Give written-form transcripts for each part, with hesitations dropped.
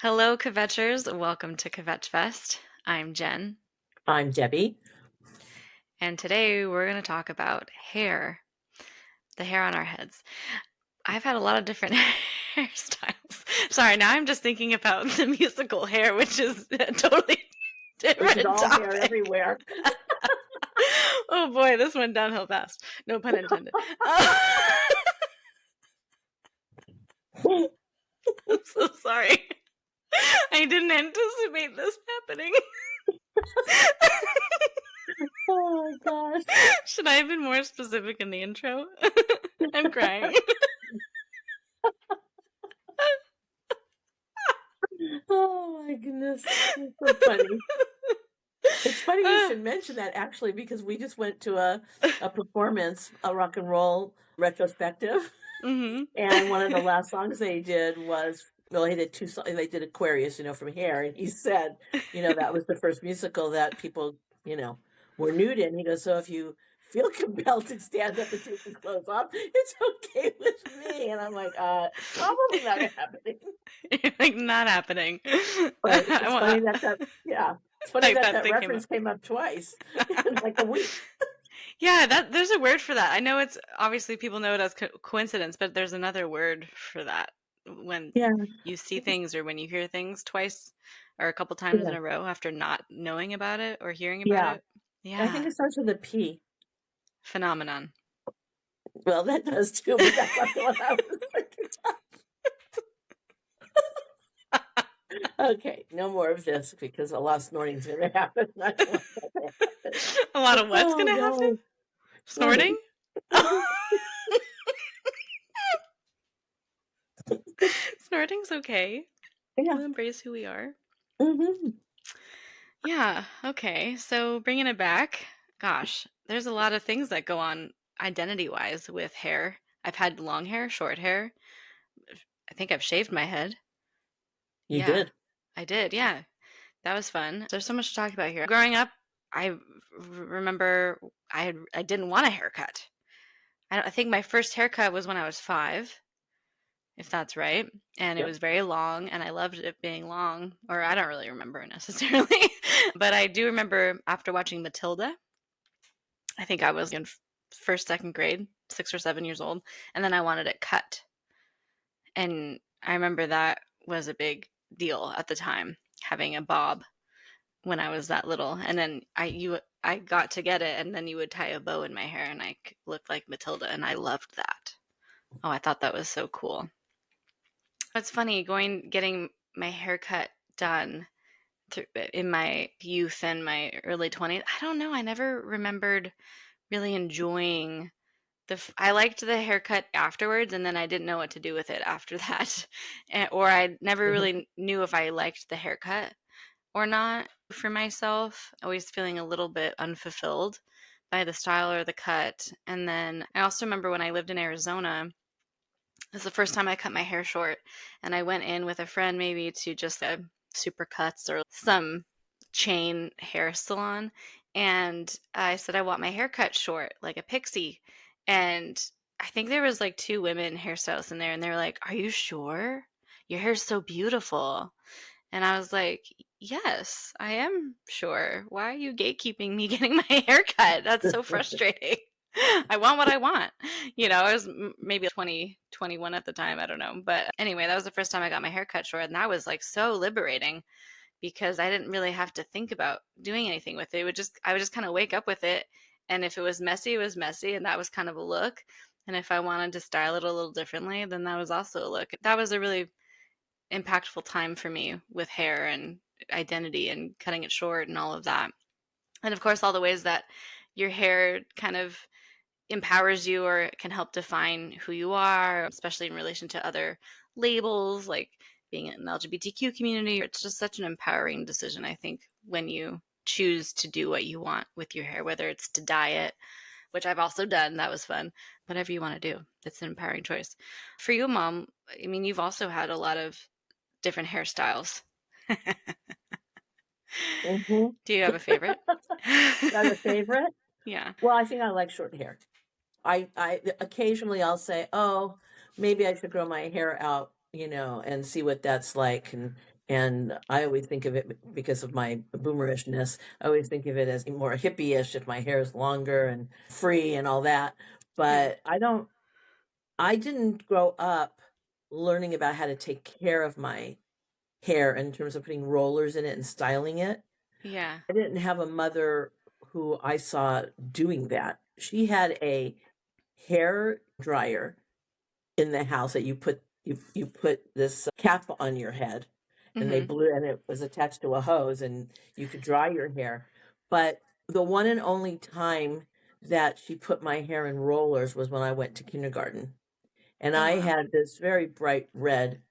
Hello, Kvetchers. Welcome to Kvetchfest. I'm Jen, I'm Debbie. and today we're going to talk about hair, the hair on our heads. I've had a lot of different hairstyles. Sorry, now I'm just thinking about the musical Hair, which is a totally Which is different all hair topic. everywhere. Oh boy, this went downhill fast. No pun intended. I'm so sorry. I didn't anticipate this happening. Oh my gosh. Should I have been more specific in the intro? I'm crying. Oh my goodness. That's so funny. It's funny you should mention that actually because we just went to a performance, a rock and roll retrospective. Mhm. And one of the last songs they did was, well, he did two songs. They did Aquarius, from Hair. And he said, that was the first musical that people, were nude in. He goes, so if you feel compelled to stand up and take your clothes off, it's okay with me. And I'm like, probably not happening. Like, not happening. But I it's want funny yeah. It's funny like that that that thing came up. reference came up twice in like a week. Yeah, there's a word for that. I know it's obviously people know it as coincidence, but there's another word for that when Yeah. you see things or when you hear things twice or a couple times in Yeah. a row after not knowing about it or hearing about Yeah. it. I think Yeah, it starts with a P. phenomenon. Well, that does too, but that's not the one I was thinking. Okay, no more of this because a lot of snorting is going to happen. I don't want that to happen. A lot of what's Oh, gonna happen? God. Snorting? Snorting. Mhm. Snorting's okay. Yeah. We'll embrace who we are. Hmm. Yeah, okay. So bringing it back, gosh, there's a lot of things that go on identity-wise with hair. I've had long hair, short hair. I think I've shaved my head. You Yeah, did. I did. Yeah, that was fun. There's so much to talk about here. Growing up, remember I didn't want a haircut. I think my first haircut was when I was 5, if that's right, and it Yep. was very long, and I loved it being long. Or I don't really remember necessarily, but I do remember after watching Matilda. I think I was in first, second grade, 6 or 7 years old, and then I wanted it cut. And I remember that was a big deal at the time, having a bob when I was that little. And then I got to get it, and then you would tie a bow in my hair, and I looked like Matilda, and I loved that. Oh, I thought that was so cool. It's funny getting my haircut done in my youth and my early 20s. I don't know. I never remembered really enjoying I liked the haircut afterwards, and then I didn't know what to do with it after that. Or I never Hmm. really knew if I liked the haircut or not for myself, always feeling a little bit unfulfilled by the style or the cut. And then I also remember when I lived in Arizona, it was the first time I cut my hair short, and I went in with a friend maybe to just a Supercuts or some chain hair salon, and I said I want my hair cut short like a pixie. And I think there was like two women hairstylists in there, and they were like, "Are you sure? Your hair's so beautiful." And I was like, "Yes, I am sure. Why are you gatekeeping me getting my hair cut? That's so frustrating." I want what I want. I was maybe 20, 21 at the time. I don't know. But anyway, that was the first time I got my hair cut short. And that was like so liberating because I didn't really have to think about doing anything with it. I would just kind of wake up with it. And if it was messy, it was messy. And that was kind of a look. And if I wanted to style it a little differently, then that was also a look. That was a really impactful time for me with hair and identity and cutting it short and all of that. And of course, all the ways that your hair kind of empowers you or can help define who you are, especially in relation to other labels like being in the LGBTQ community. It's just such an empowering decision, I think, when you choose to do what you want with your hair, whether it's to dye it, which I've also done. That was fun. Whatever you want to do, it's an empowering choice. For you, Mom, I mean, you've also had a lot of different hairstyles. Do Do you have a favorite? I have a favorite? Yeah. Well, I think I like short hair. I occasionally I'll say, oh, maybe I should grow my hair out, and see what that's like. And I always think of it because of my boomerishness. I always think of it as more hippie-ish if my hair is longer and free and all that. Yeah. But I didn't grow up learning about how to take care of my hair in terms of putting rollers in it and styling it. Yeah. I didn't have a mother who I saw doing that. She had a hair dryer in the house that you put this cap on your head and they Mhm. blew and it was attached to a hose and you could dry your hair. But the one and only time that she put my hair in rollers was when I went to kindergarten. And Oh, I wow. had this very bright red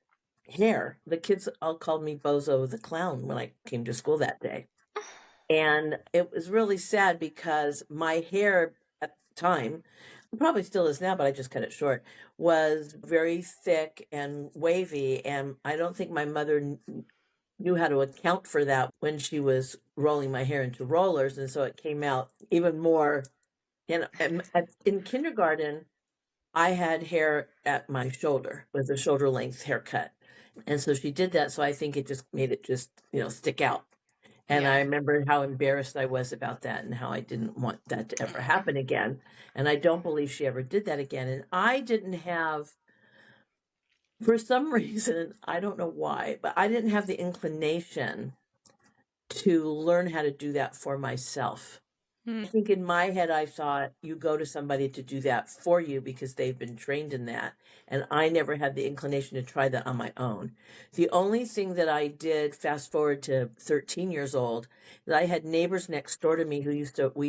hair. The kids all called me Bozo the Clown when I came to school that day. And it was really sad because my hair at the time, probably still is now, but I just cut it short, was very thick and wavy. And I don't think my mother knew how to account for that when she was rolling my hair into rollers. And so it came out even more. In kindergarten, I had hair at my shoulder with a shoulder length haircut. And so she did that. So I think it just made it just, stick out. And I Yeah. remember how embarrassed I was about that and how I didn't want that to ever happen again. And I don't believe she ever did that again. And I didn't have, for some reason, I don't know why, but I didn't have the inclination to learn how to do that for myself. Hmm. I think in my head, I thought you go to somebody to do that for you because they've been trained in that. And I never had the inclination to try that on my own. The only thing that I did, fast forward to 13 years old, is I had neighbors next door to me we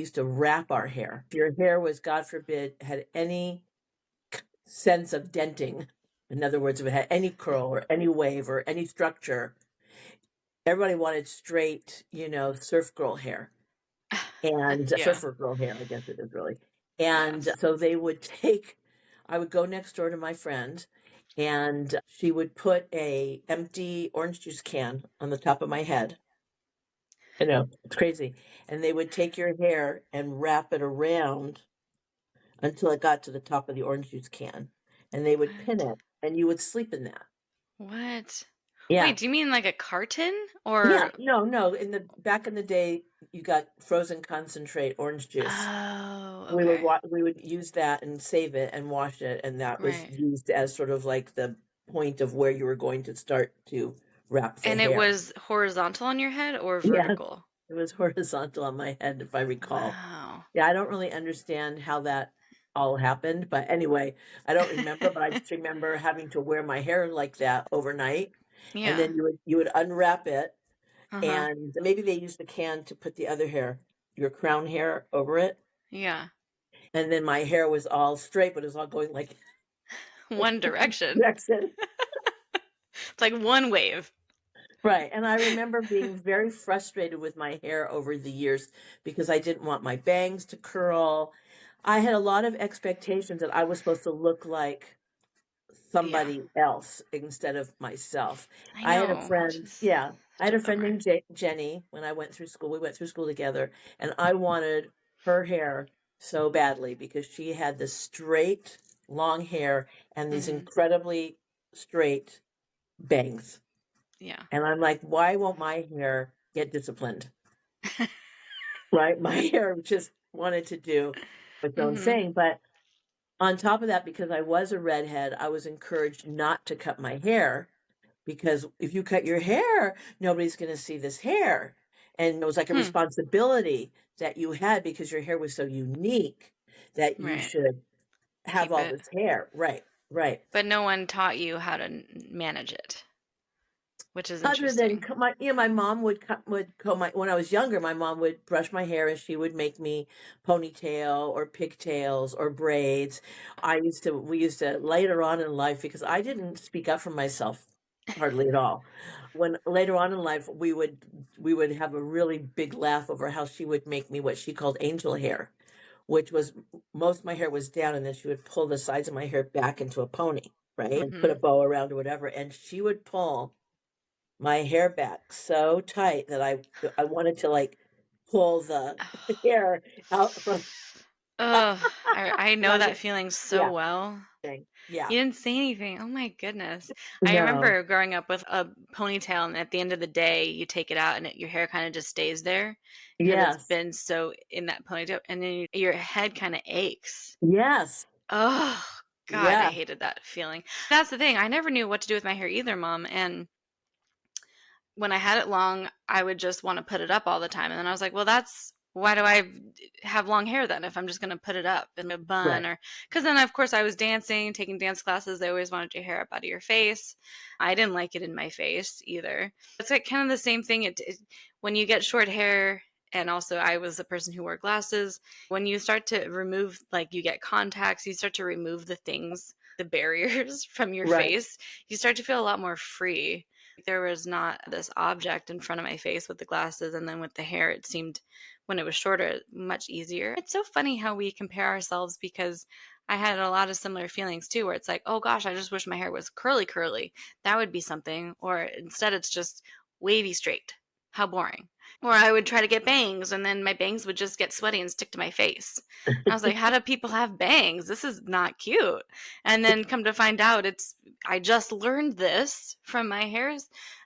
used to wrap our hair. If your hair was, God forbid, had any sense of denting, in other words, if it had any curl or any wave or any structure, everybody wanted straight, surf girl hair. And Yeah. surfer girl hair, I guess it is really. Yeah. And so I would go next door to my friend and she would put a empty orange juice can on the top of my head. It's crazy. And they would take your hair and wrap it around until it got to the top of the orange juice can. And they would pin What? it and you would sleep in that. What? Yeah. Wait, do you mean like a carton Yeah. or No, no. Back in the day, you got frozen concentrate orange juice. Oh, okay. We would use that and save it and wash it, and that was Right. used as sort of like the point of where you were going to start to wrap the And it hair. was horizontal on your head or Yes, vertical? it was horizontal on my head, if I recall. Wow. Yeah, I don't really understand how that all happened, but anyway, I don't remember, but I just remember having to wear my hair like that overnight, and Yeah. then you would unwrap it, Uh-huh. and maybe they used the can to put the other hair, your crown hair over it, Yeah. and then my hair was all straight, but it was all going like One direction. direction. It's like one wave. Right, and I remember being very frustrated with my hair over the years because I didn't want my bangs to curl. I had a lot of expectations that I was supposed to look like Yeah. somebody else instead of myself. I I had a know, which friend, is yeah, I such had a a friend bummer. named Jenny when I went through school. We went through school together, and I wanted her hair so badly because she had this straight, long hair and these Mhm. incredibly straight bangs. Yeah. And I'm like, why won't my hair get disciplined? Right? My hair just wanted to do its own Mhm. thing. But on top of that, because I was a redhead, I was encouraged not to cut my hair because if you cut your hair, nobody's going to see this hair. And it was like a Hmm. responsibility that you had because your hair was so unique that you Right. should have Keep all it. this hair. Right, right. But no one taught you how to manage it, which is Other than interesting. my mom would comb my when I was younger, my mom would brush my hair and she would make me ponytail or pigtails or braids. We used to later on in life because I didn't speak up for myself hardly at all. When later on in life we would have a really big laugh over how she would make me what she called angel hair, which was most of my hair was down and then she would pull the sides of my hair back into a pony, right? And put a Mhm. bow around or whatever. And she would pull my hair back so tight that I wanted to, like, pull the hair out from Ugh, I know my that feeling so yeah, well. Thing. Yeah. You didn't say anything. Oh my goodness. I No. remember growing up with a ponytail, and at the end of the day, you take it out and your hair kind of just stays there because it's Yes. been so in that ponytail, and then your head kind of aches. Yes. Oh, God, I Yeah. hated that feeling. That's the thing. I never knew what to do with my hair either, Mom. And when I had it long, I would just want to put it up all the time. And then I was like, well, that's why do I have long hair then if I'm just going to put it up in a bun? Right. Or because then, of course, I was dancing, taking dance classes. They always wanted your hair up out of your face. I didn't like it in my face either. It's like kind of the same thing. When you get short hair, and also I was a person who wore glasses, when you start to remove, like you get contacts, you start to remove the things, the barriers from your Right. face, you start to feel a lot more free. There was not this object in front of my face with the glasses, and then with the hair, it seemed when it was shorter much easier. It's so funny how we compare ourselves because I had a lot of similar feelings too, where it's like, oh gosh, I just wish my hair was curly. That would be something. Or instead, it's just wavy straight. How boring. Or I would try to get bangs, and then my bangs would just get sweaty and stick to my face. And I was like, how do people have bangs? This is not cute. And then come to find out, I just learned this from my hair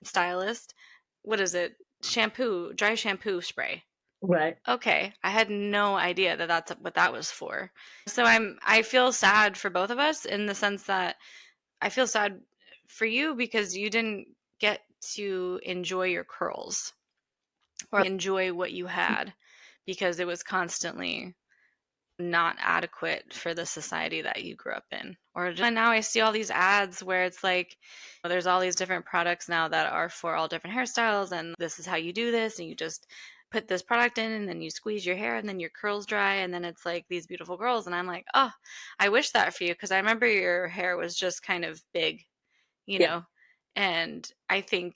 stylist. What is it? Shampoo, dry shampoo spray. Right. Okay, I had no idea that that's what that was for. So I feel sad for both of us in the sense that I feel sad for you because you didn't get to enjoy your curls or enjoy what you had because it was constantly not adequate for the society that you grew up in. Or now I see all these ads where it's like, well, there's all these different products now that are for all different hairstyles, and this is how you do this, and you just put this product in, and then you squeeze your hair, and then your curls dry, and then it's like these beautiful girls. And I'm like, oh, I wish that for you because I remember your hair was just kind of big, you Yeah. know, and I think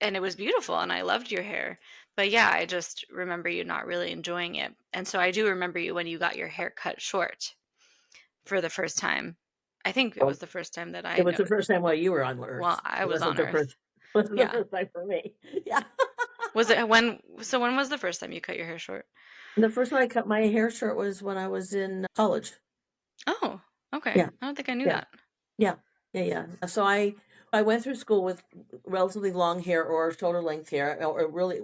and it was beautiful and I loved your hair. But yeah, I just remember you not really enjoying it. And so I do remember you when you got your hair cut short for the first time. I think it Well, was the first time that I it was the know. first time while you were on Well, Earth. I It was wasn't on the first. Earth. Wasn't the Yeah. first time for me. Yeah. Was it when? So when was the first time you cut your hair short? The first time I cut my hair short was when I was in college. Oh, okay. Yeah. I don't think I knew Yeah. that. Yeah. Yeah. Yeah. So I went through school with relatively long hair or shoulder length hair, or really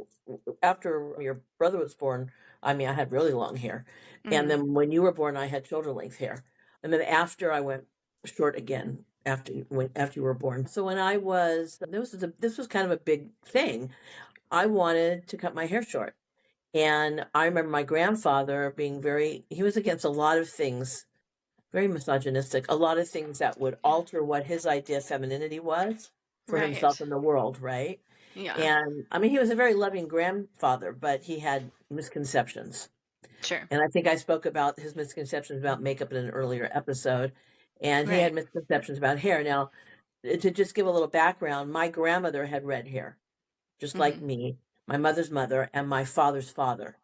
after your brother was born. I mean, I had really long hair, and Hmm. then when you were born, I had shoulder length hair, and then after I went short again after you were born. So when I was this was kind of a big thing. I wanted to cut my hair short. And I remember my grandfather being he was against a lot of things, very misogynistic, a lot of things that would Yeah. alter what his idea of femininity was for himself Right. and the world, right? Yeah. And I mean, he was a very loving grandfather, but he had misconceptions. Sure. And I think I spoke about his misconceptions about makeup in an earlier episode. And he had Right. misconceptions about hair. Now, to just give a little background, my grandmother had red hair, just like Hmm. me, my mother's mother, and my father's father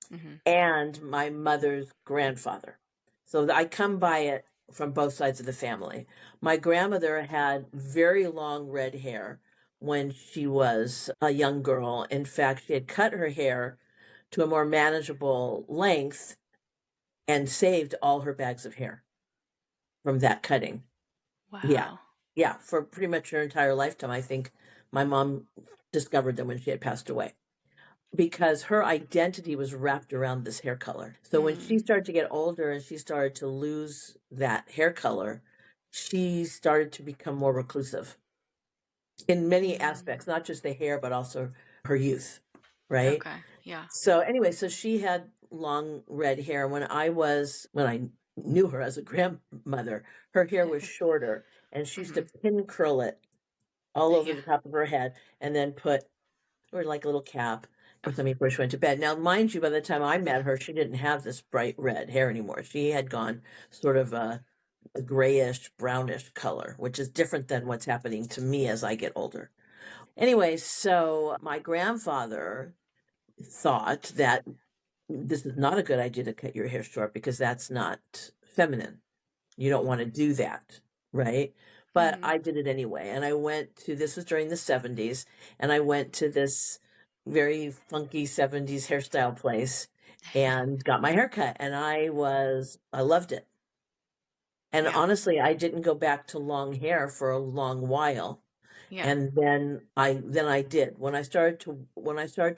Hmm. and my mother's grandfather. So I come by it from both sides of the family. My grandmother had very long red hair when she was a young girl. In fact, she had cut her hair to a more manageable length and saved all her bags of hair from that cutting. Yeah. Wow. Yeah. For pretty much her entire lifetime. I think my mom discovered them when she had passed away, because her identity was wrapped around this hair color. So when she Mm. started to get older and she started to lose that hair color, she started to become more reclusive in many Mm. aspects, not just the hair, but also her youth, right? Okay. Yeah. So anyway, so she had long red hair. When I knew her as a grandmother, her hair was shorter and she used to Hmm. pin curl it all over Yeah. the top of her head and then put or like a little cap or something before she went to bed. Now, mind you, by the time I met her, she didn't have this bright red hair anymore. She had gone sort of a grayish, brownish color, which is different than what's happening to me as I get older. Anyway, so my grandfather thought that this is not a good idea to cut your hair short because that's not feminine. You don't want to do that, right? But Hmm. I did it anyway. And this was during the 70s, and I went to this very funky 70s hairstyle place and got my hair cut. And I loved it. And Yeah. honestly, I didn't go back to long hair for a long while. Yeah. And then I did. When I started to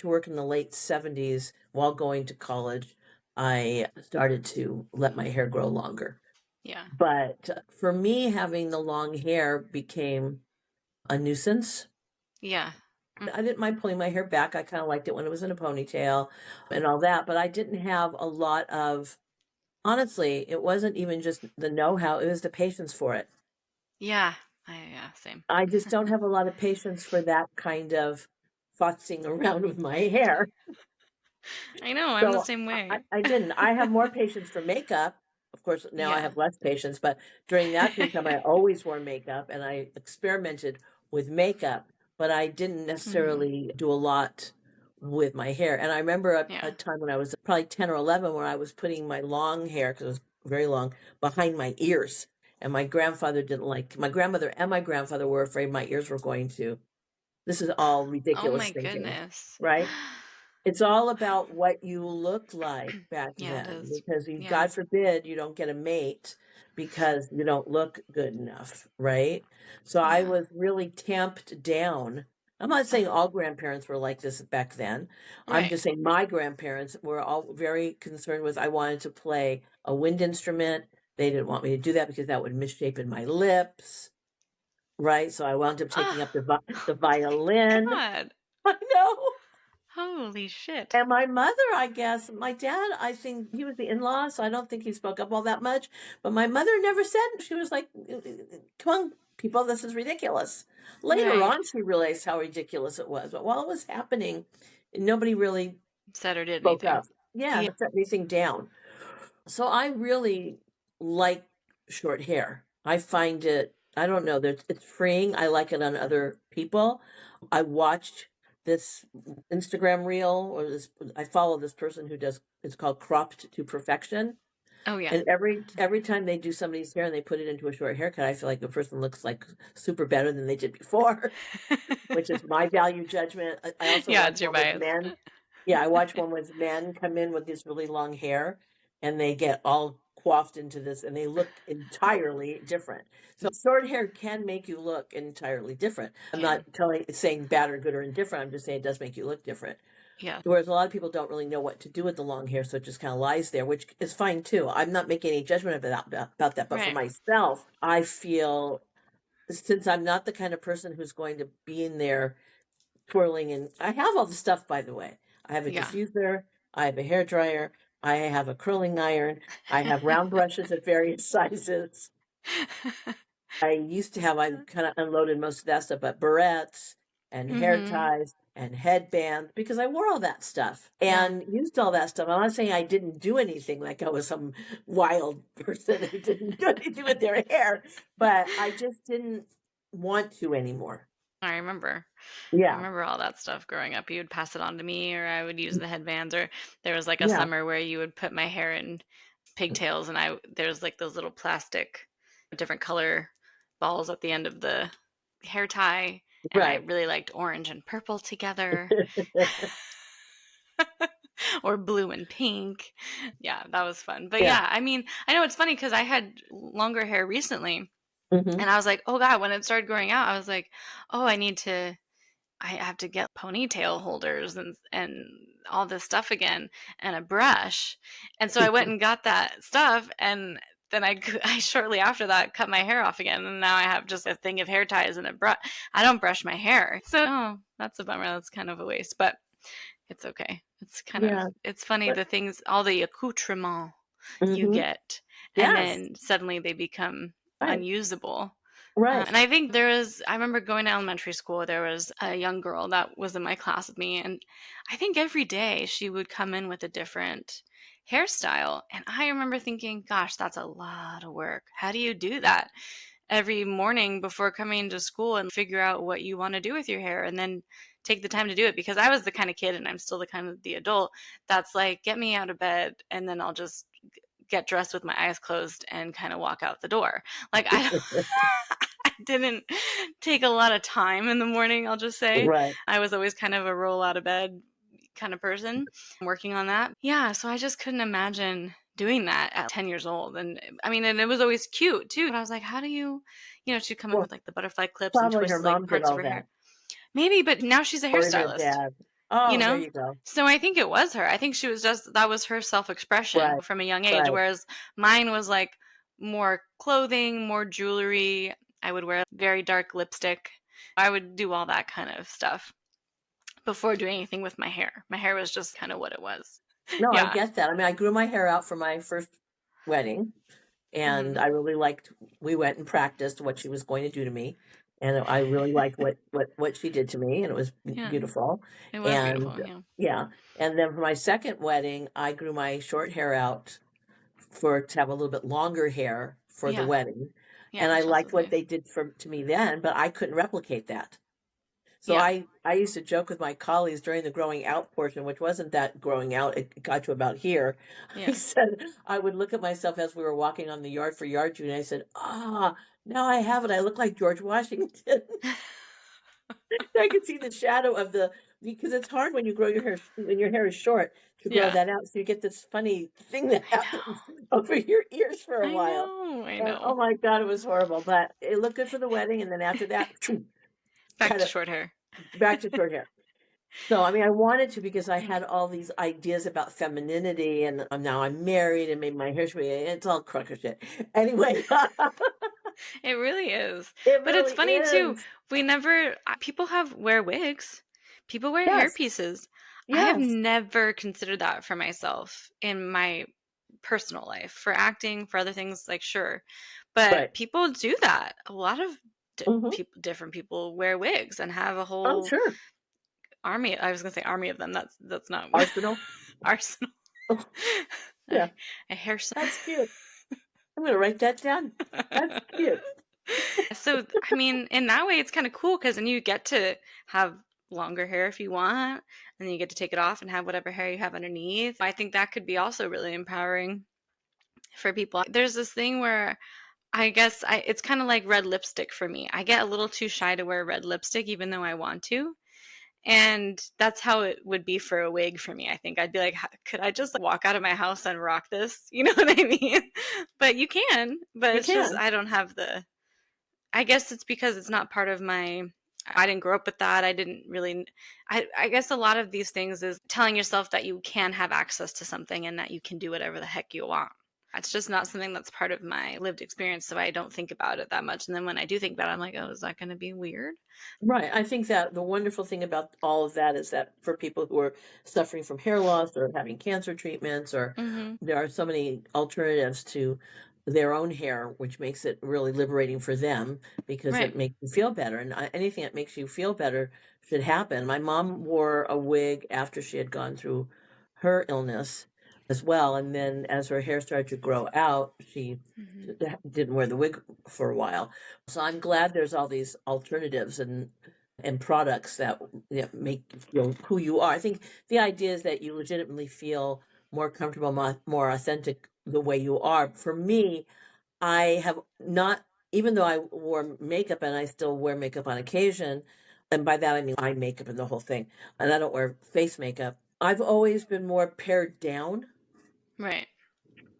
work in the late 70s while going to college, I started to let my hair grow longer. Yeah. But for me, having the long hair became a nuisance. Yeah. Mm. I didn't mind pulling my hair back. I kind of liked it when it was in a ponytail and all that, but I didn't have a lot of, honestly, it wasn't even just the know-how, it was the patience for it. Yeah. Yeah, same. I just don't have a lot of patience for that kind of futzing around with my hair. I know, I'm the So same I way. I didn't. I have more patience for makeup. Of course, now I Yeah. have less patience, but during that period of time, I always wore makeup and I experimented with makeup, but I didn't Mhm. necessarily do a lot with my hair. And I remember a Yeah. time when I was probably 10 or 11 where I was putting my long hair, because it was very long, behind my ears. And my grandmother and my grandfather were afraid my ears were going to. This is all Oh ridiculous my thinking, goodness. right? It's all about what you look like back Yeah, it then is. because Yeah. God forbid you don't get a mate because you don't look good enough, right? So I Yeah. was really tamped down. I'm not saying Uh-huh. all grandparents were like this back then. I'm Right. just saying my grandparents were all very concerned with I wanted to play a wind instrument. They didn't want me to do that because that would misshapen my lips, right? So I wound up taking up Oh, the oh my violin. god. I know. Holy shit. And my mother, I guess, my dad, I think he was the in-law, so I don't think he spoke up all that much. But my mother never said, she was like, come on, people, this is ridiculous. Later Right. on, she realized how ridiculous it was. But while it was happening, nobody really Said or did spoke anything. up. Yeah, Yeah. set anything down. So I really like short hair. I find it, I don't know, it's freeing. I like it on other people. I watched this Instagram reel or this I follow this person who does it's called cropped to perfection. Oh, yeah. And every time they do somebody's hair and they put it into a short haircut, I feel like the person looks like super better than they did before, which is my value judgment. I also Yeah, watch it's your one with bias. men. Yeah, I watch one with men come in with this really long hair and they get all coiffed into this and they look entirely different. So short hair can make you look entirely different. I'm not Can. saying bad or good or indifferent. I'm just saying it does make you look different. Yeah. Whereas a lot of people don't really know what to do with the long hair, so it just kind of lies there, which is fine too. I'm not making any judgment about that, but for Right. myself, I feel since I'm not the kind of person who's going to be in there twirling, and I have all the stuff, by the way. I have a Yeah. diffuser, I have a hair dryer, I have a curling iron, I have round brushes at various sizes. I kind of unloaded most of that stuff, but barrettes and hair Mhm. ties and headbands because I wore all that stuff Yeah. and used all that stuff. I'm not saying I didn't do anything like I was some wild person who didn't do anything with their hair, but I just didn't want to anymore. I remember. I Yeah. remember all that stuff growing up. You would pass it on to me, or I would use the headbands, or there was like a Yeah. summer where you would put my hair in pigtails, and there's like those little plastic, different color balls at the end of the hair tie, and I Right. really liked orange and purple together, or blue and pink. Yeah, that was fun. But Yeah. yeah, I mean, I know it's funny because I had longer hair recently, Hmm. and I was like, oh god, when it started growing out, I was like, oh, I have to get ponytail holders and all this stuff again and a brush. And so I went and got that stuff, and then I shortly after that cut my hair off again, and now I have just a thing of hair ties and a brush. I don't brush my hair. So oh, that's a bummer. That's kind of a waste, but it's okay. Yeah. It's funny But the things, all the accoutrements you hmm get, and yes. then suddenly they become Right. unusable. Right. And I think I remember going to elementary school, there was a young girl that was in my class with me. And I think every day she would come in with a different hairstyle. And I remember thinking, gosh, that's a lot of work. How do you do that every morning before coming to school and figure out what you want to do with your hair and then take the time to do it? Because I was the kind of kid, and I'm still the kind of the adult that's like, get me out of bed and then I'll just get dressed with my eyes closed and kind of walk out the door. Like I I didn't take a lot of time in the morning, I'll just say. Right. I was always kind of a roll out of bed kind of person, working on that. Yeah, so I just couldn't imagine doing that at 10 years old. And I mean, and it was always cute too. And I was like, how do you, she'd come in Well, with like the butterfly clips and probably her twist like mom did parts of all her that, hair. Maybe, but now she's a or either her hairstylist, dad. you Oh, there know? you go. So I think it was her. I think she was just, that was her self expression Right, from a young age. right. Whereas mine was like more clothing, more jewelry. I would wear very dark lipstick. I would do all that kind of stuff before doing anything with my hair. My hair was just kind of what it was. No, I Yeah. get that. I mean, I grew my hair out for my first wedding, and Hmm. I really liked. We went and practiced what she was going to do to me, and I really liked what she did to me, and it was Yeah. beautiful. It was And beautiful. Yeah. yeah, and then for my second wedding, I grew my short hair out for to have a little bit longer hair for the Yeah. wedding, Yeah. and I Which also liked is what nice. they did for to me then, but I couldn't replicate that. So Yeah. I used to joke with my colleagues during the growing out portion, which wasn't that growing out, it got to about here. I Yeah. said I would look at myself as we were walking on the yard for yard duty, and I said, "Ah, now I have it. I look like George Washington." I could see the shadow of the because it's hard when you grow your hair when your hair is short to grow Yeah. that out. So you get this funny thing that I happens over your ears for a know. I while. know. I And know. oh my God, it was horrible. But it looked good for the wedding, and then after that, Back kind to of short hair. back to short hair. So, I mean, I wanted to because I had all these ideas about femininity, and now I'm married, and maybe my hair should be. It's all crook shit. Anyway, It really is. it But it's really funny too. is. We never people have wear wigs. People wear Yes, hairpieces. I have yes, never considered that for myself in my personal life. For acting, for other things, like sure. But right. people do that. A lot of Hmm. different people wear wigs and have a Oh, whole sure. army. I was gonna say army of them. That's not Arsenal. arsenal. Oh, a, yeah, a hair. that's cute. I'm gonna write that down. That's cute. So, I mean, in that way, it's kind of cool because then you get to have longer hair if you want, and then you get to take it off and have whatever hair you have underneath. I think that could be also really empowering for people. There's this thing where I guess it's kind of like red lipstick for me. I get a little too shy to wear red lipstick, even though I want to. And that's how it would be for a wig for me. I think I'd be like, could I just walk out of my house and rock this? You know what I mean? But you can, but You it's just, can. I don't have I guess it's because it's not part of I didn't grow up with that. I didn't really I guess a lot of these things is telling yourself that you can have access to something and that you can do whatever the heck you want. It's just not something that's part of my lived experience, so I don't think about it that much. And then when I do think about it, I'm like, oh, is that going to be weird? Right. I think that the wonderful thing about all of that is that for people who are suffering from hair loss or having cancer treatments, or Mm-hmm. there are so many alternatives to their own hair, which makes it really liberating for them because Right. it makes you feel better. And anything that makes you feel better should happen. My mom wore a wig after she had gone through her illness as well. And then as her hair started to grow out, she Mm-hmm. didn't wear the wig for a while. So I'm glad there's all these alternatives and products that make you feel who you are. I think the idea is that you legitimately feel more comfortable, more authentic the way you are. For me, I have not, even though I wore makeup and I still wear makeup on occasion, and by that I mean eye makeup and the whole thing, and I don't wear face makeup. I've always been more pared down. Right.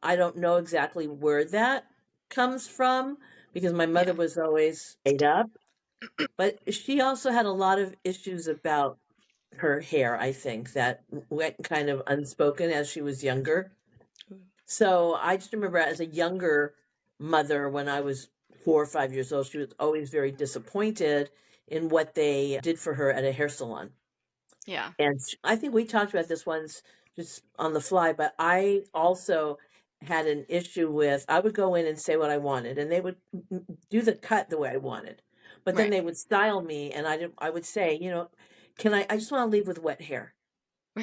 I don't know exactly where that comes from because my mother Yeah. was always made up, but she also had a lot of issues about her hair, I think, that went kind of unspoken as she was younger. So I just remember as a younger mother, when I was 4 or 5 years old, she was always very disappointed in what they did for her at a hair salon. Yeah. And I think we talked about this once just on the fly, but I also had an issue with I would go in and say what I wanted, and they would do the cut the way I wanted. But then Right. they would style me, and I would say, can I just want to leave with wet hair.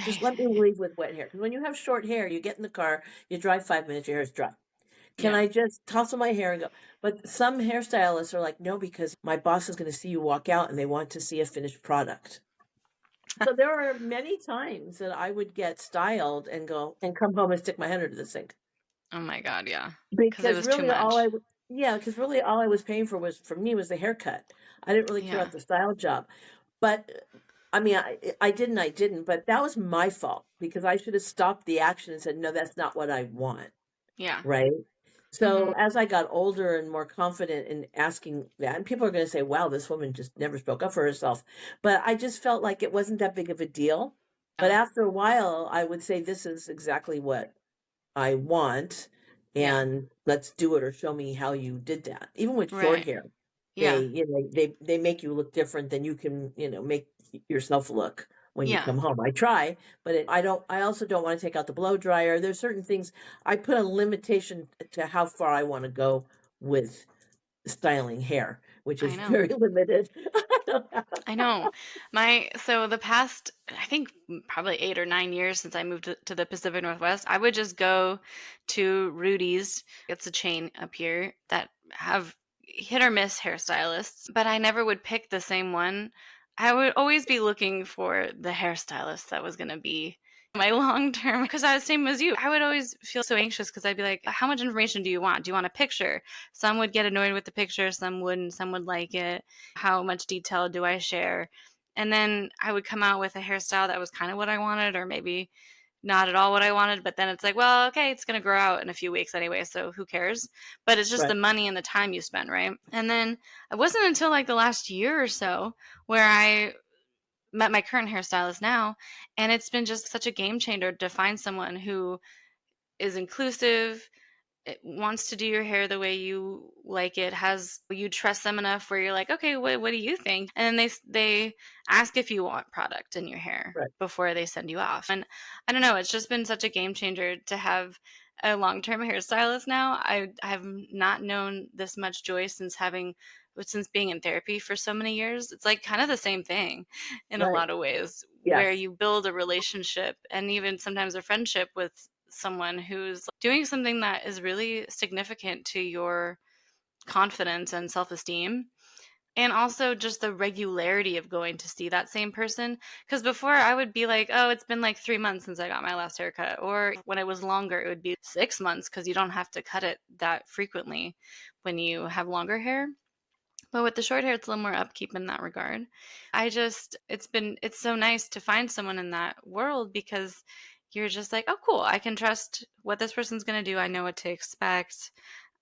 Just Right. let me leave with wet hair. Because when you have short hair, you get in the car, you drive 5 minutes, your hair's dry. Can Yeah. I just tousle my hair and go? But some hairstylists are like, no, because my boss is going to see you walk out and they want to see a finished product. So there are many times that I would get styled and go and come home and stick my head under the sink Oh my God. Yeah. Because it because was too really much. yeah, because really all I was paying for was for me was the haircut. I didn't really care Yeah. about the style job, but I mean, I didn't, but that was my fault because I should have stopped the action and said, no, that's not what I want. Yeah. right? So Mhm. as I got older and more confident in asking that, and people are going to say, wow, this woman just never spoke up for herself. But I just felt like it wasn't that big of a deal. But Yeah. after a while, I would say, this is exactly what I want, Yeah. and let's do it or show me how you did that. Even with short Right. hair, Yeah. they make you look different than you can, make yourself look when you Yeah. come home. I try, but I also don't want to take out the blow dryer. There's certain things I put a limitation to how far I want to go with styling hair, which I is know. very limited. I know. So the past, I think probably 8 or 9 years since I moved to the Pacific Northwest, I would just go to Rudy's. It's a chain up here that have hit or miss hairstylists, but I never would pick the same one. I would always be looking for the hairstylist that was going to be my long term, because I was same as you. I would always feel so anxious because I'd be like, how much information do you want? Do you want a picture? Some would get annoyed with the picture, some wouldn't, some would like it. How much detail do I share? And then I would come out with a hairstyle that was kind of what I wanted, or maybe not at all what I wanted. But then it's like, well, okay, it's going to grow out in a few weeks anyway, so who cares? But it's just the Right, money and the time you spend, right? And then it wasn't until like the last year or so where I met my current hairstylist now. And it's been just such a game changer to find someone who is inclusive, it wants to do your hair the way you like it, has you trust them enough where you're like, okay, what do you think? And then they ask if you want product in your hair right. before they send you off. And I don't know, it's just been such a game changer to have a long-term hairstylist now. I have not known this much joy since being in therapy for so many years. It's like kind of the same thing in a Right. lot of ways, where Yes. you build a relationship and even sometimes a friendship with someone who's doing something that is really significant to your confidence and self-esteem. And also just the regularity of going to see that same person. Because before I would be like, oh, it's been like 3 months since I got my last haircut. Or when it was longer, it would be 6 months because you don't have to cut it that frequently when you have longer hair. But with the short hair, it's a little more upkeep in that regard. It's so nice to find someone in that world because you're just like, oh, cool. I can trust what this person's going to do. I know what to expect.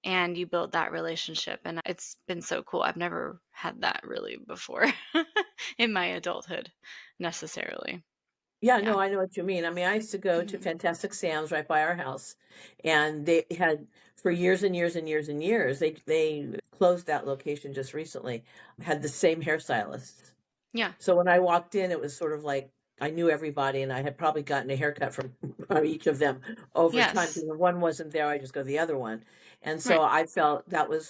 And you build that relationship. And it's been so cool. I've never had that really before in my adulthood necessarily. Yeah, Yeah. no, I know what you mean. I mean, I used to go to Mhm. Fantastic Sam's right by our house, and they had for years and years and years and years. They closed that location just recently. Had the same hairstylist. Yeah. So when I walked in, it was sort of like I knew everybody, and I had probably gotten a haircut from from each of them over time. Yes. Because when one wasn't there, I just go to the other one. And so Right. I felt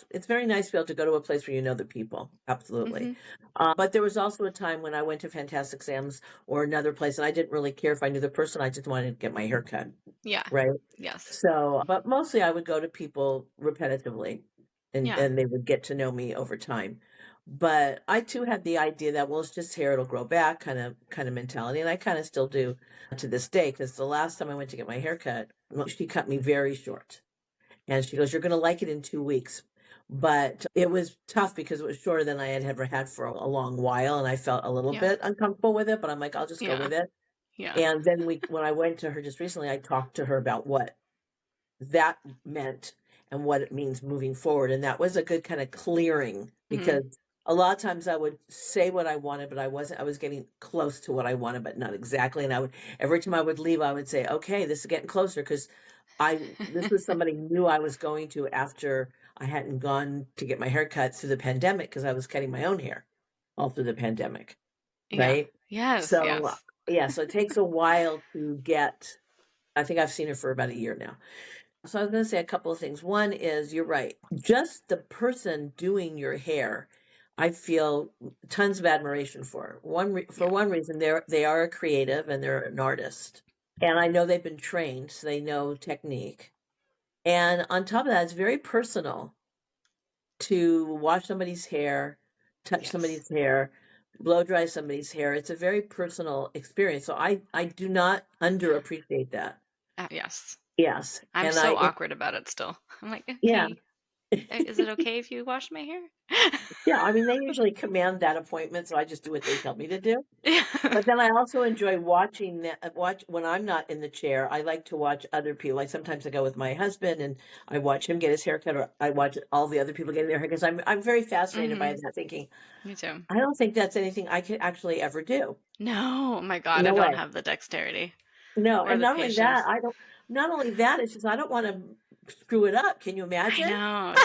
it's very nice to be able to go to a place where you know the people. Absolutely. Hmm. But there was also a time when I went to Fantastic Sam's or another place, and I didn't really care if I knew the person. I just wanted to get my hair cut. Yeah. Right. Yes. So, but mostly I would go to people repetitively Yeah. and they would get to know me over time. But I too had the idea that, well, it's just hair, it'll grow back kind of mentality. And I kind of still do to this day, because the last time I went to get my hair cut, well, she cut me very short. And she goes, you're going to like it in 2 weeks. But it was tough because it was shorter than I had ever had for a long while. And I felt a little Yeah. bit uncomfortable with it, but I'm like, I'll just go Yeah. with it. Yeah. And then when I went to her just recently, I talked to her about what that meant and what it means moving forward. And that was a good kind of clearing, Hmm. because a lot of times I would say what I wanted, but I was getting close to what I wanted, but not exactly. And every time I would leave, I would say, okay, this is getting closer. Cause this was somebody knew I was going to after I hadn't gone to get my hair cut through the pandemic, because I was cutting my own hair all through the pandemic. Yeah. Right. Yes. So, Yes. yeah, so it takes a while to get, I think I've seen her for about a year now. So I was going to say a couple of things. One is, you're right. Just the person doing your hair, I feel tons of admiration for. For Yeah. one reason, they are a creative and they're an artist, and I know they've been trained, so they know technique. And on top of that, it's very personal to wash somebody's hair, touch Yes. somebody's hair, blow dry somebody's hair. It's a very personal experience. So I do not Yeah. underappreciate that. Yes. Yes, I'm and so awkward about it still. I'm like, yeah. okay. Is it okay if you wash my hair?" Yeah, I mean, they usually command that appointment, so I just do what they tell me to do. Yeah. But then I also enjoy watching that watch when I'm not in the chair, I like to watch other people. Like, sometimes I go with my husband and I watch him get his haircut, or I watch all the other people getting their hair, because I'm very fascinated by Mhm. that, thinking, Me too. I don't think that's anything I could actually ever do. No, oh my god, I No don't way. have the dexterity No, or and the not only that, patience. I don't not only that, it's just I don't wanna screw it up. Can you I imagine? know.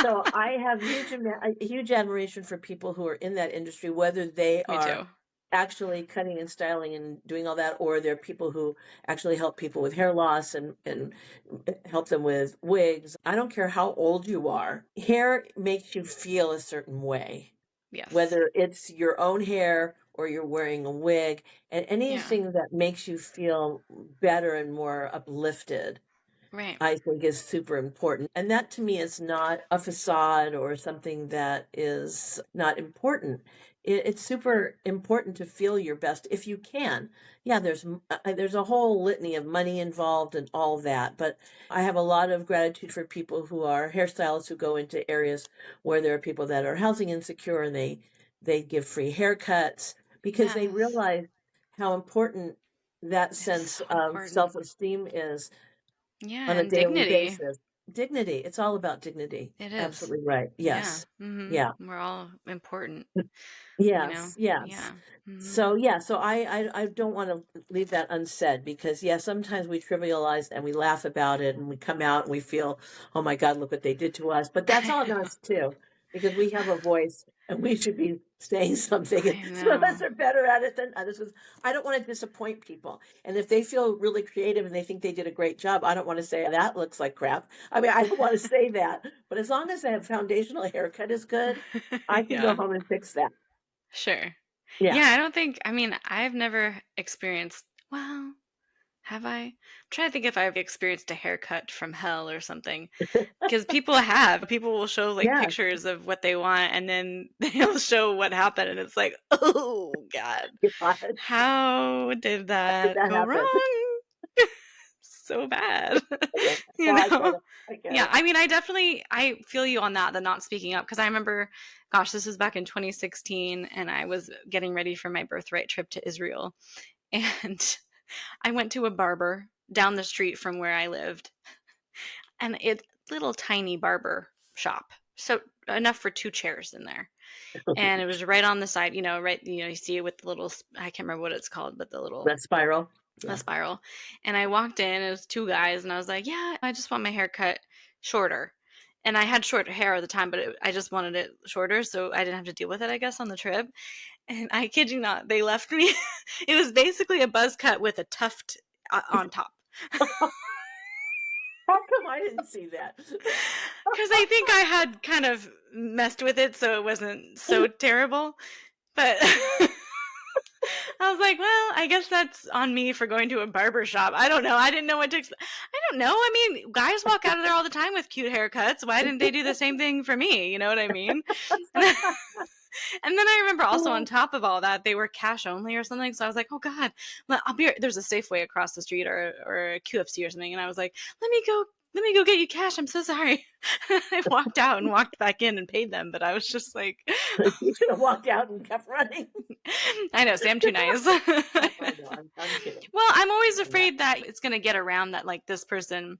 So I have a huge admiration for people who are in that industry, whether they Me are too. actually cutting and styling and doing all that, or they're people who actually help people with hair loss and help them with wigs. I don't care how old you are. Hair makes you feel a certain way, Yes. whether it's your own hair or you're wearing a wig, and Yeah. anything that makes you feel better and more uplifted, Right. I think, is super important. And that to me is not a facade or something that is not important. It's super important to feel your best if you can. Yeah, there's a whole litany of money involved and all that, but I have a lot of gratitude for people who are hairstylists who go into areas where there are people that are housing insecure, and they give free haircuts because they Yes. realize how important that It's sense so of important. self-esteem is Yeah, on a and daily dignity. basis. Dignity, it's all about dignity. It is. Absolutely right. Yeah. Yes. Mhm. Yeah. We're all important, you know? Yes, yes. Yeah. Mhm. So, yeah, so I don't wanna leave that unsaid, because, yeah, sometimes we trivialize and we laugh about it and we come out and we feel, "Oh my god, look what they did to us," but that's I on know. us too, because we have a voice and we should be saying something, and I some of us know. are better at it than others, 'cause I don't wanna disappoint people, and if they feel really creative and they think they did a great job, I don't wanna say, "That looks like crap." I mean, I don't wanna say that, but as long as that foundational haircut is good, I can go Yeah. home and fix that. Sure. Yeah. Yeah, I don't think I mean, I've never experienced well, have I? I'm trying to think if I've experienced a haircut from hell or something. Because people have. People will show, like, Yes. pictures of what they want, and then they'll show what happened, and it's like, "Oh god. Gosh, How did how did that that go happen? wrong?" So bad. Yeah. You No, I get know? it. I get Yeah, it. I mean, I feel you on that, the not speaking up, because I remember gosh, this was back in 2016, and I was getting ready for my birthright trip to Israel, and I went to a barber down the street from where I lived, and it little tiny barber shop, so enough for 2 chairs in there, and it was right on the side, right you see it with the little s I can't remember what it's called, but the little That spiral? a Yeah. spiral. And I walked in, it was 2 guys, and I was like, "Yeah, I just want my hair cut shorter." And I had short hair at the time, but I just wanted it shorter so I didn't have to deal with it, I guess, on the trip. And I kid you not, they left me it was basically a buzz cut with a tuft on top. How come I didn't see that? Because I think I had kind of messed with it so it wasn't so terrible. But I was like, "Well, I guess that's on me for going to a barber shop." I don't know. I didn't know what to I don't know. I mean, guys walk out of there all the time with cute haircuts. Why didn't they do the same thing for me? You know what I mean? And then, and then I remember also on top of all that, they were cash only or something. So I was like, "Oh God, well, I'll be." There's a Safeway across the street or a QFC or something, and I was like, "Let me go. Let me go get you cash. I'm so sorry." I walked out and walked back in and paid them, but I was just like, You should have walked out and kept running. I know, Sam, too nice. Oh, I know, I'm kidding. Well, I'm always Yeah. afraid that it's gonna get around that, like, this person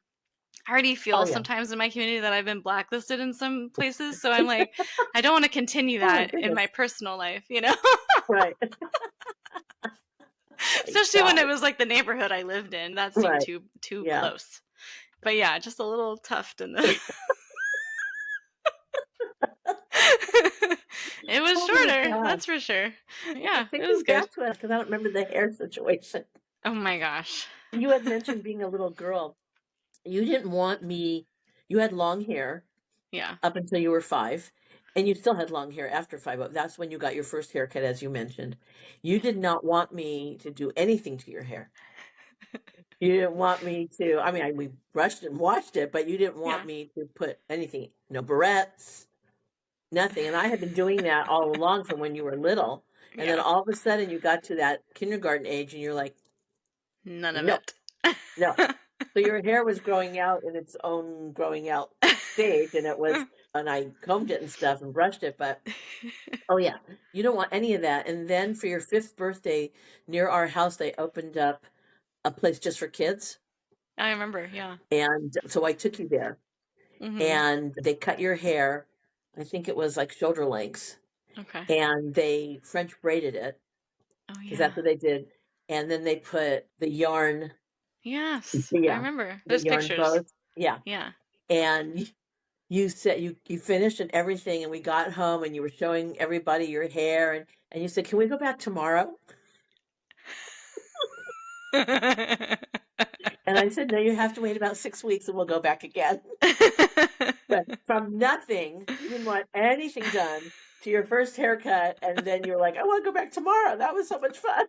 I already Oh, feel yeah. sometimes in my community that I've been blacklisted in some places, so I'm like, I don't wanna continue Oh my that in my goodness. personal life, you know? Right. My Especially when it god. was, like, the neighborhood I lived in, that seemed Right. too Yeah. close. But yeah, just a little tuft in the It was Oh my shorter, god. that's for sure. Yeah, Yeah, it take me was good. back to it, because I don't remember the hair situation. Oh my gosh. You had mentioned being a little girl. You didn't want me you had long hair Yeah. up until you were 5, and you still had long hair after 5. That's when you got your first haircut, as you mentioned. You Yeah. did not want me to do anything to your hair. You didn't want me to I mean, we brushed and washed it, but you didn't want Yeah. me to put anything, no barrettes, nothing, and I had been doing that all along from when you were little, and then Yeah. all of a sudden you got to that kindergarten age and you're like, None of "No, it. no." So your hair was growing out in its own growing out stage, and it was and I combed it and stuff and brushed it, but oh yeah, you don't want any of that. And then for your 5th birthday, near our house, they opened up a place just for kids. I remember, yeah. And so I took you there Mhm. and they cut your hair. I think it was like shoulder lengths Okay. and they French braided it Oh, because yeah. that's what they did. And then they put the yarn, Yes, I yeah, remember. the There's yarn pictures. bows. Yeah. Yeah. And you said you finished and everything, and we got home and you were showing everybody your hair and you said, "Can we go back tomorrow?" And I said, "No, you have to wait about 6 weeks and we'll go back again." But from nothing, you didn't want anything done to your first haircut, and then you're like, "I wanna go back tomorrow. That was so much fun."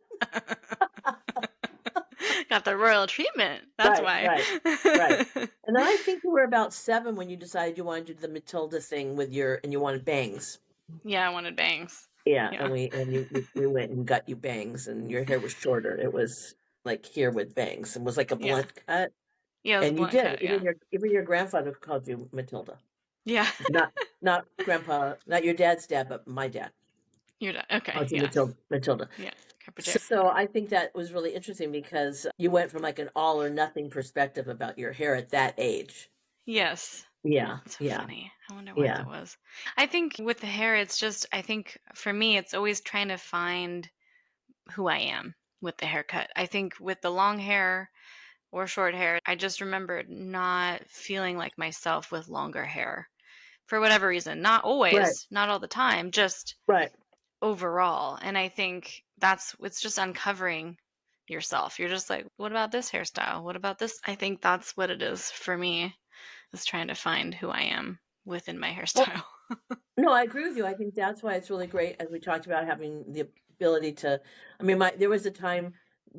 Got the royal treatment, that's Right, why. right, right. And then I think you were about 7 when you decided you wanted to do the Matilda thing with your and you wanted bangs. Yeah, I wanted bangs. Yeah, and Yeah. we went and got you bangs, and your hair was shorter. It was, like, here with bangs, and was like a Yeah. blunt cut, Yeah, it was a and you blunt did. cut, yeah. Even your grandfather called you Matilda. Yeah. Not not your dad's dad, but my dad You're done. Okay, called you yes. Matilda. Yeah, Capujet. So I think that was really interesting because you went from, like, an all or nothing perspective about your hair at that age. Yes. Yeah, That's so yeah, funny. I wonder why yeah. that was. I think with the hair, it's just I think for me, it's always trying to find who I am with the haircut. I think with the long hair or short hair, I just remember not feeling like myself with longer hair for whatever reason. Not Right, always, not all the time, just right. overall. And I think that's it's just uncovering yourself. You're just like, what about this hairstyle? What about this? I think that's what it is for me, is trying to find who I am within my Well, hairstyle. no, I agree with you. I think that's why it's really great, as we talked about, having the ability to I mean, my there was a time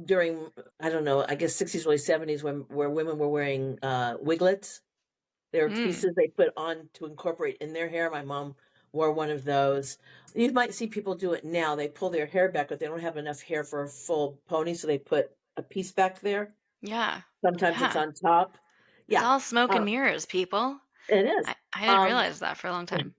during, I don't know, I guess 60s, early 70s when where women were wearing, wiglets. They were Mm, pieces they put on to incorporate in their hair. My mom wore one of those. You might see people do it now. They pull their hair back, but they don't have enough hair for a full pony, so they put a piece back there. yeah. Sometimes it's Yeah. on top. It's Yeah, all smoke and uh, mirrors, people. it is. I didn't Um, realize that for a long time.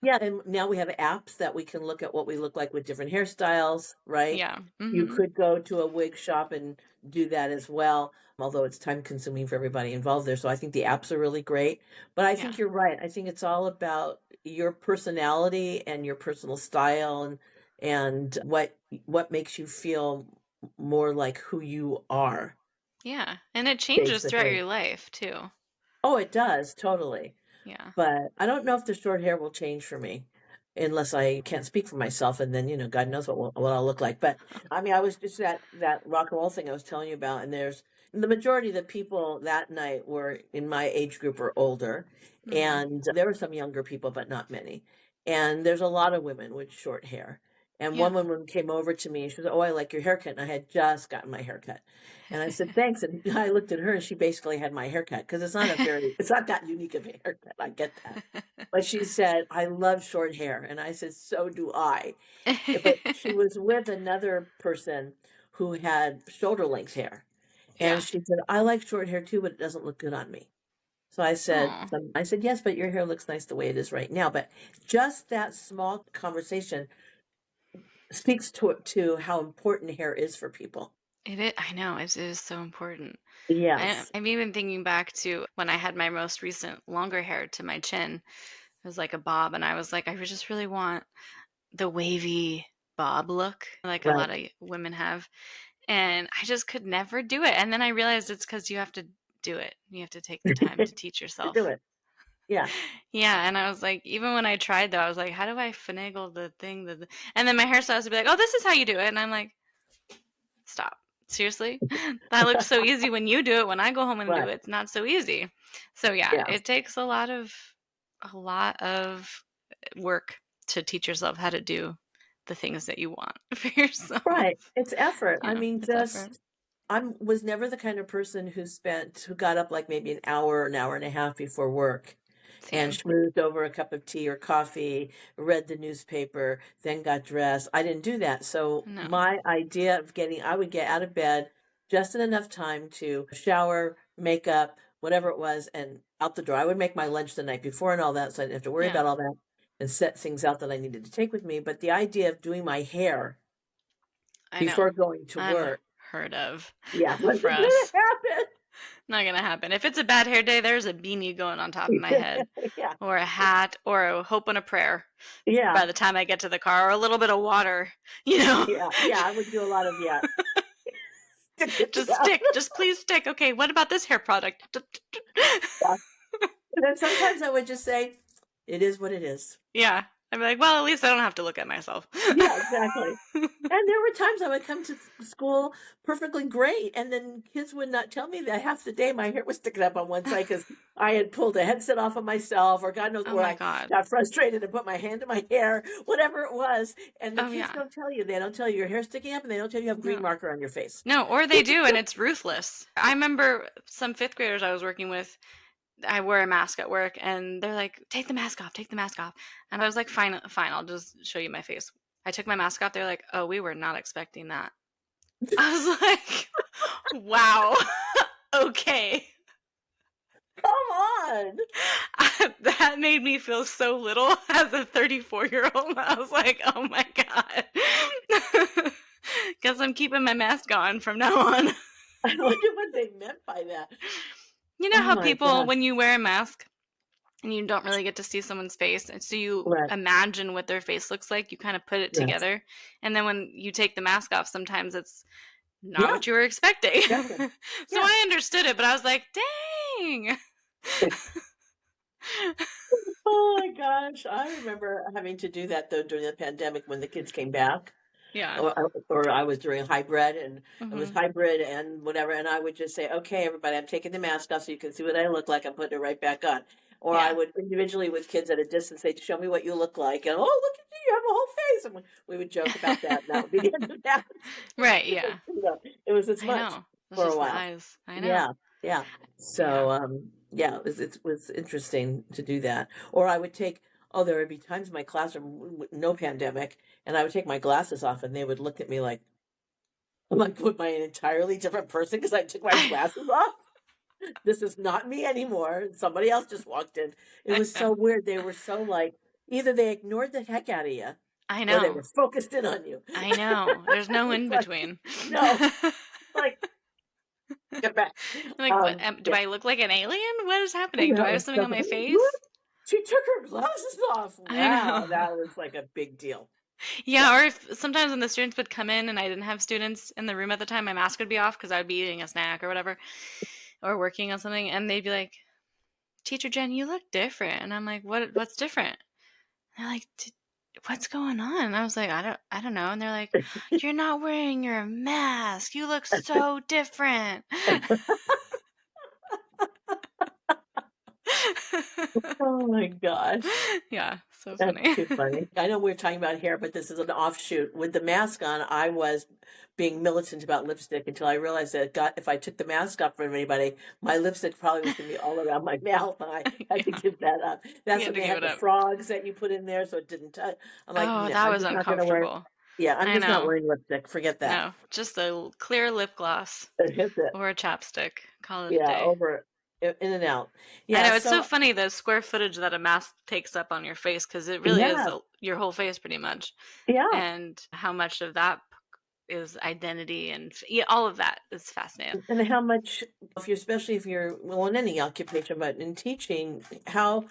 yeah, and now we have apps that we can look at what we look like with different hairstyles, right? Yeah. You Mhm. could go to a wig shop and do that as well, although it's time consuming for everybody involved there. So I think the apps are really great. But I Yeah. think you're right. I think it's all about your personality and your personal style and what makes you feel more like who you are, Yeah. And it changes throughout basically. your life too. Oh, it does, totally. Yeah. But I don't know if the short hair will change for me unless I can't speak for myself, and then, God knows what I'll look like. But, I mean, I was just that rock and roll thing I was telling you about, and there's the majority of the people that night were in my age group or older, Mhm. and there were some younger people, but not many. And there's a lot of women with short hair. And Yeah. one woman came over to me and she said, "Oh, I like your haircut." And I had just gotten my haircut. And I said, "Thanks." And I looked at her and she basically had my haircut because it's not that unique of a haircut. I get that. But she said, "I love short hair." And I said, "So do I." But she was with another person who had shoulder length hair. And Yeah. she said, "I like short hair too, but it doesn't look good on me." So Oh, I said, "Yes, but your hair looks nice the way it is right now." But just that small conversation speaks to how important hair is for people. I know, it is so important. Yes. I'm even thinking back to when I had my most recent longer hair to my chin. It was like a bob, and I was like, I just really want the wavy bob look like a Right. lot of women have. And I just could never do it. And then I realized it's because you have to do it. You have to take the time to teach To do yourself. it. Yeah. Yeah, and I was like, even when I tried though, I was like, how do I finagle the thing and then my hairstylist would be like, oh, this is how you do it. And I'm like, stop. Seriously? That looks so easy when you do it. When I go home and do Right. it, it's not so easy. So yeah, Yeah. it takes a lot of work to teach yourself how to do the things that you want for Right. yourself. It's effort. I Yeah, mean, it's effort. I was never the kind of person who got up like maybe an hour and a half before work and Same. schmoozed over a cup of tea or coffee, read the newspaper, then got dressed. I didn't do that. So No. my idea of I would get out of bed just in enough time to shower, makeup, whatever it was, and out the door. I would make my lunch the night before and all that, so I didn't have to worry Yeah. about all that and set things out that I needed to take with me. But the idea of doing my hair I know. before going to work, Unheard of yeah, wasn't for gonna us. happen. Not gonna happen. If it's a bad hair day, there's a beanie going on top of my head, Yeah, or a hat, or a hope and a prayer yeah, by the time I get to the car, or a little bit of water, you know? yeah, yeah. I would do a lot of stick it Just together. stick, just please stick. Okay, what about this hair product? Yeah. And then sometimes I would just say, "It is what it is." Yeah. I'd be like, well, at least I don't have to look at myself. Yeah, exactly. And there were times I would come to school perfectly great, and then kids would not tell me that half the day my hair was sticking up on one side because I had pulled a headset off of myself, or God knows Oh where my I god. got frustrated and put my hand in my hair, whatever it was. And the Oh kids yeah. don't tell you. They don't tell you your hair's sticking up, and they don't tell you have green No. marker on your face. No, or they do, and it's ruthless. I remember some fifth graders I was working with, I wear a mask at work, and they're like, "Take the mask off, take the mask off." And I was like, "Fine, fine, I'll just show you my face." I took my mask off. They're like, "Oh, we were not expecting that." I was like, "Wow, okay." Come on. That made me feel so little as a 34-year-old. I was like, "Oh my god." Guess I'm keeping my mask on from now on. I wonder what they meant by that. You know Oh how my people, gosh. when you wear a mask and you don't really get to see someone's face, and so you Right. imagine what their face looks like, you kind of put it Yes. together, and then when you take the mask off, sometimes it's not Yeah. what you were expecting. Exactly. So Yeah. I understood it, but I was like, "Dang." Oh my gosh. I remember having to do that though during the pandemic when the kids came back. Yeah. Or I was doing hybrid and it was Mhm. hybrid and whatever. And I would just say, okay, everybody, I'm taking the mask off so you can see what I look like. I'm putting it right back on. Or I Yeah. would individually with kids at a distance say, show me what you look like. And oh, look at you, you have a whole face. And we would joke about that. And that would be the end of that. Right, yeah. It was as I much know. It's for a just the while. eyes. I know. Yeah. Yeah. Yeah. So, yeah, it was interesting to do that. Or I would take, oh, there would be times in my classroom, no pandemic, and I would take my glasses off and they would look at me like, am I an entirely different person because I took my glasses off? This is not me anymore. Somebody else just walked in. It I was know. so weird. They were so like, either they ignored the heck out of you I or they were know. focused in on you. I know. There's no It's in like, between. no, like, get back. Like, what do Yeah. I look like an alien? What is happening? Do That I have was something so on my funny. What? face? She took her glasses off. I Wow, know. that was like a big deal. Yeah. Yeah, or if sometimes when the students would come in and I didn't have students in the room at the time, my mask would be off because I would be eating a snack or whatever, or working on something, and they'd be like, "Teacher Jen, you look different." And I'm like, What's different?" And they're like, "What's going on?" And I was like, I don't know." And they're like, "You're not wearing your mask. You look so different." Oh my gosh. Yeah, so That's funny. too funny. I know we're talking about hair, but this is an offshoot. With the mask on, I was being militant about lipstick until I realized that if I took the mask off from anybody, my lipstick probably was going to be all around my mouth, and I had to Yeah, give that up. you That's had when to they give had it the up. frogs that you put in there, so it didn't touch. I'm like, Oh, yeah, that I'm was just not going to wear. uncomfortable. Yeah, I'm I just not know. wearing lipstick. Forget that. No, just a clear lip gloss Hit it. or a chapstick. Call it a Yeah, day. over in and out. I Yeah, know, it's so so funny the square footage that a mask takes up on your face because it really is yeah, your whole face pretty much, yeah. and how much of that is identity and yeah, all of that is fascinating. And how much, if you're, especially if you're, well, in any occupation, but in teaching, how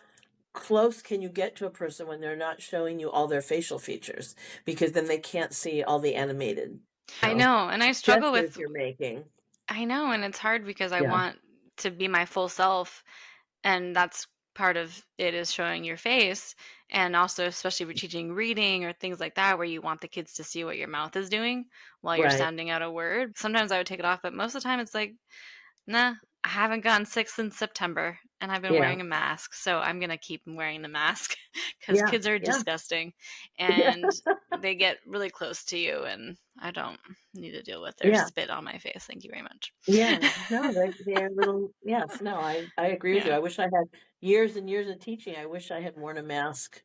close can you get to a person when they're not showing you all their facial features? Because then they can't see all the animated, you I know, know, and I struggle gestures with you're making. I know, and it's hard because I Yeah, want to be my full self, and that's part of it is showing your face, and also especially if you're teaching reading or things like that where you want the kids to see what your mouth is doing while you're right. sounding out a word. Sometimes I would take it off, but most of the time it's like, "Nah, I haven't gotten sick since September, and I've been Yeah, wearing a mask, so I'm gonna keep wearing the mask because yeah, kids are yeah, disgusting, yeah, and they get really close to you, and I don't need to deal with their yeah, spit on my face, thank you very much." yeah. No, they're little, yes, no, I agree with you. Yeah. I wish I had years and years of teaching. I wish I had worn a mask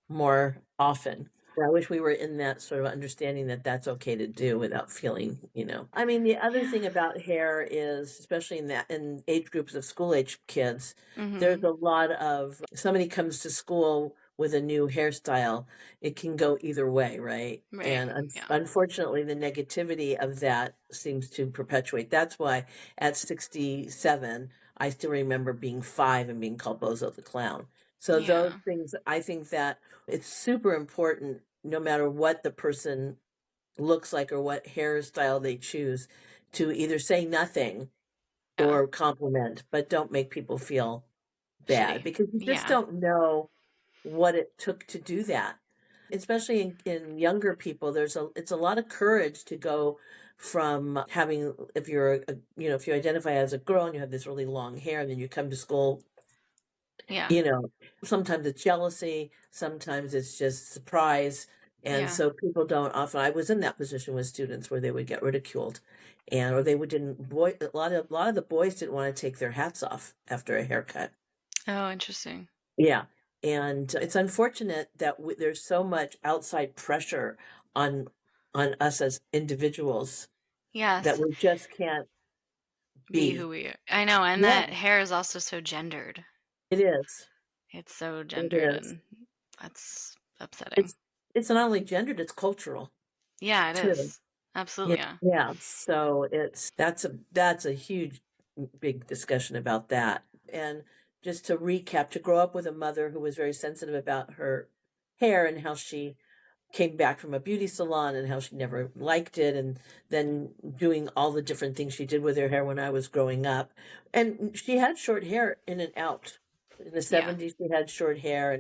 more often. I wish we were in that sort of understanding that that's okay to do without feeling. I mean, the other Yeah. thing about hair is, especially in age groups of school age kids, there's Mhm. a lot of somebody comes to school with a new hairstyle, it can go either way, right? Right. And Yeah. unfortunately, the negativity of that seems to perpetuate. That's why at 67, I still remember being 5 and being called Bozo the Clown. So those Yeah. things, I think that it's super important no matter what the person looks like or what hairstyle they choose to either say nothing Yeah. or compliment, but don't make people feel bad Shitty. because you just Yeah. don't know what it took to do that. Especially in younger people, it's a lot of courage to go from having if if you identify as a girl and you have this really long hair and then you come to school. Yeah. You know, sometimes it's jealousy, sometimes it's just surprise. And Yeah. so people don't often, I was in that position with students where they would get ridiculed or they would didn't boy a lot of the boys didn't want to take their hats off after a haircut. Oh, interesting. Yeah. And it's unfortunate that there's so much outside pressure on on us as individuals that Yes. we just can't Be who be. we are. I know, and Yeah, that hair is also so gendered. it is. It's so It gendered, is. and that's upsetting. It's it's not only gendered, it's cultural Yeah, it too. is. Yeah, Absolutely, yeah. yeah. So that's a huge big discussion about that. And just to recap, to grow up with a mother who was very sensitive about her hair and how she came back from a beauty salon and how she never liked it and then doing all the different things she did with her hair when I was growing up. And she had short hair in and out. In the Yeah. 70s she had short hair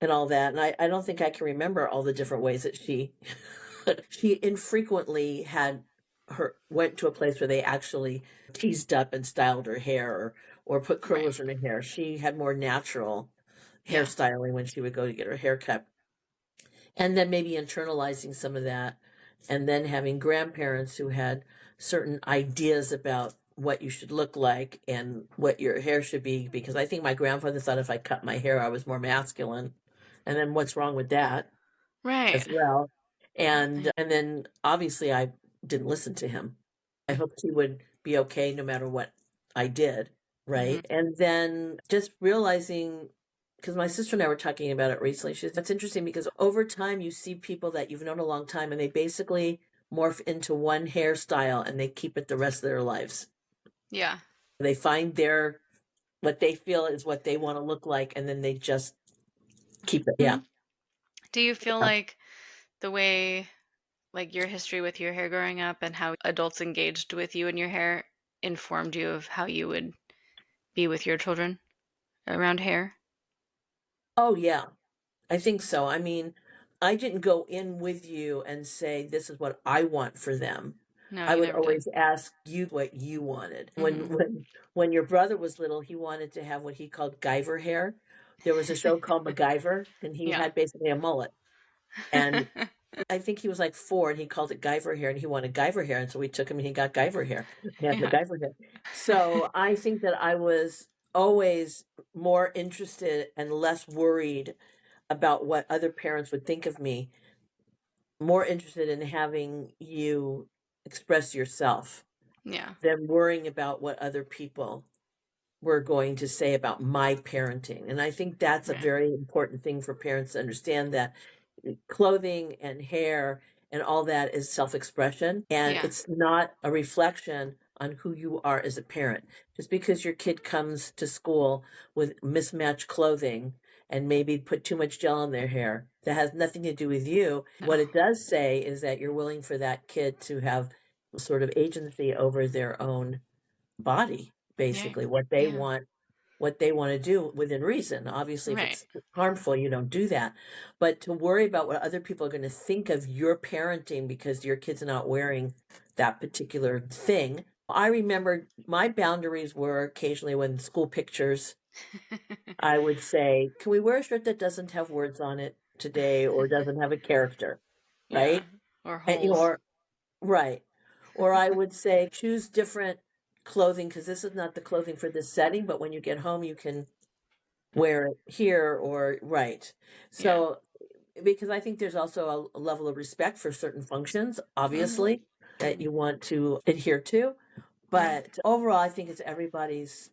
and all that. And I don't think I can remember all the different ways that she she infrequently had her went to a place where they actually teased up and styled her hair or put Right. curlers in her hair. She had more natural Yeah. hairstyling when she would go to get her hair cut. And then maybe internalizing some of that and then having grandparents who had certain ideas about what you should look like and what your hair should be because I think my grandfather thought if I cut my hair I was more masculine. And then what's wrong with that? Right. As well. And I and then obviously I didn't listen to him. I hoped he would be okay no matter what I did, mhm. right? And then just realizing because my sister and I were talking about it recently. She said that's interesting because over time you see people that you've known a long time and they basically morph into one hairstyle and they keep it the rest of their lives. Yeah. They find their what they feel is what they want to look like and then they just keep it. Yeah. Mhm. Do you feel Yeah. like the way like, your history with your hair growing up and how adults engaged with you and your hair informed you of how you would be with your children around hair? Oh yeah. I think so. I mean, I didn't go in with you and say, this is what I want for them. No, I you would never did. always ask you what you wanted. When Mhm. when when your brother was little, he wanted to have what he called Guyver hair. There was a show called MacGyver, and he Yeah. had basically a mullet. And I think he was like 4 and he called it Guyver hair and he wanted Guyver hair. And so we took him and he got Guyver hair. He had Yeah. MacGyver hair. So I think that I was always more interested and less worried about what other parents would think of me, more interested in having you express yourself Yeah. than worrying about what other people were going to say about my parenting. And I think that's a Right. very important thing for parents to understand that clothing and hair and all that is self-expression and Yeah. it's not a reflection on who you are as a parent. Just because your kid comes to school with mismatched clothing and maybe put too much gel in their hair, that has nothing to do with you. What No. it does say is that you're willing for that kid to have sort of agency over their own body, Yeah. basically Yeah. what they want to do within reason. Obviously, if Right. it's harmful, you don't do that. But to worry about what other people are going to think of your parenting because your kid's not wearing that particular thing. I remember my boundaries were occasionally when school pictures, I would say, can we wear a shirt that doesn't have words on it today or doesn't have a character? Yeah. Right. Or And, holes. right. Or I would say choose different clothing because this is not the clothing for this setting, but when you get home, you can wear it here or right. Yeah. So because I think there's also a level of respect for certain functions, Mhm. obviously, that you want to adhere to. Right. But overall, I think it's everybody's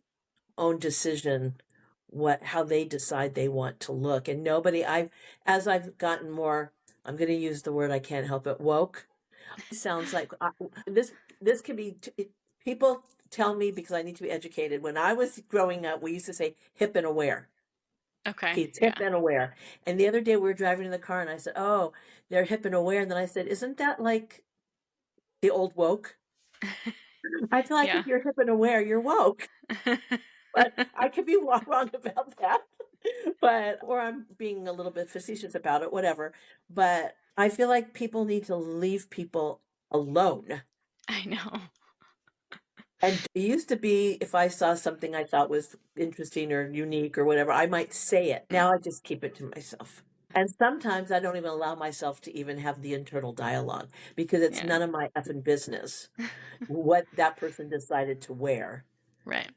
own decision how they decide they want to look. And nobody I've as I've gotten more, I'm going to use the word, I can't help it, woke. Sounds like this can be people tell me because I need to be educated. When I was growing up, we used to say hip and aware. Okay. He's hip Yeah. and aware. And the other day we were driving in the car and I said, "Oh, they're hip and aware." And then I said, "Isn't that like the old woke?" I feel like Yeah. if you're hip and aware, you're woke. But I could be wrong about that. But or I'm being a little bit facetious about it, whatever. But I feel like people need to leave people alone. I know. And it used to be if I saw something I thought was interesting or unique or whatever, I might say it. Mm. Now I just keep it to myself. And sometimes I don't even allow myself to even have the internal dialogue because it's Yeah. none of my effing business what that person decided to wear Right.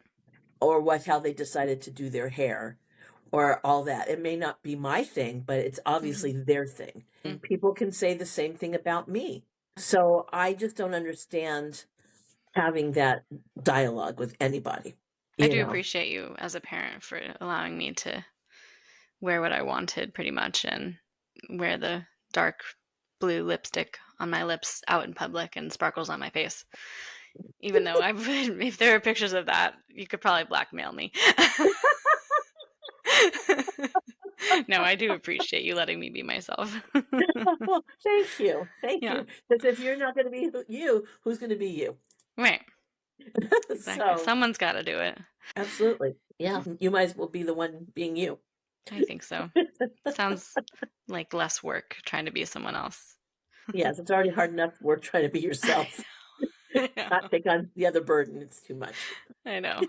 or how they decided to do their hair or all that. It may not be my thing, but it's Mhm. obviously their thing. And people can say the same thing about me. So I just don't understand having that dialogue with anybody, I you do know. appreciate you as a parent for allowing me to wear what I wanted pretty much and wear the dark blue lipstick on my lips out in public and sparkles on my face. Even though I've if there are pictures of that, you could probably blackmail me. No, I do appreciate you letting me be myself. Well, thank you. Thank Yeah, you. Because if you're not going to be you, who's going to be you? right, exactly. So, Someone's gotta do it. absolutely. Yeah. You might as well be the one being you. I think so. Sounds like less work trying to be someone else. Yes, it's already hard enough work trying to be yourself, I not know. take on the other burden. It's too much. I know.